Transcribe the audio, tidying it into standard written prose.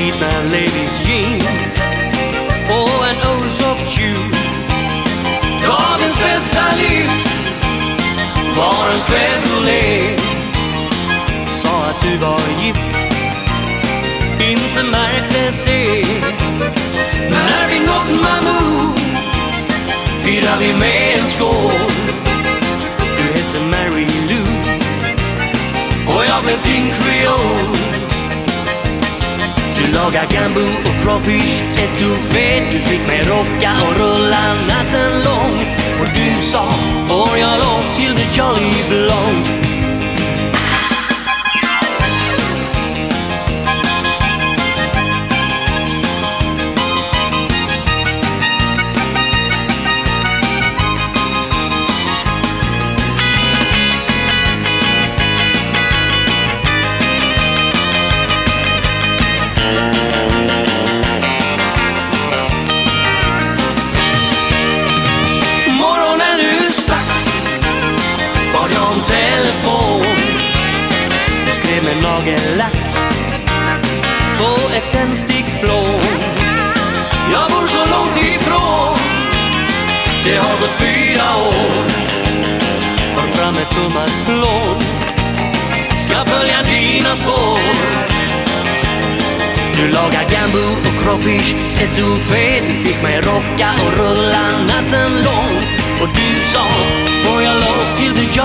slitna ladies jeans och en old soft shoe. Dagens bästa lift var en Chevrolet. Sa att du var gift, inte märktes det. När vi nått Mamou firar vi med en skål. Du heter Mary Lou och jag blev din creole. Du lagar gambo och crawfish etouffé. Du fick mig rocka och rulla natten lång. Och du sa, får jag lov till the Jolly Blonde? Telefon. Du skrev med nagellack på ett tändsticksblå. Jag bor så långt ifrån, det har gått 4 år. Var framme Thomas Blom, ska följa dina spår. Du lagar gambo och crawfish etouffé. Du fick mig rocka och rulla natten lång. Och du sa, får jag lov till the job?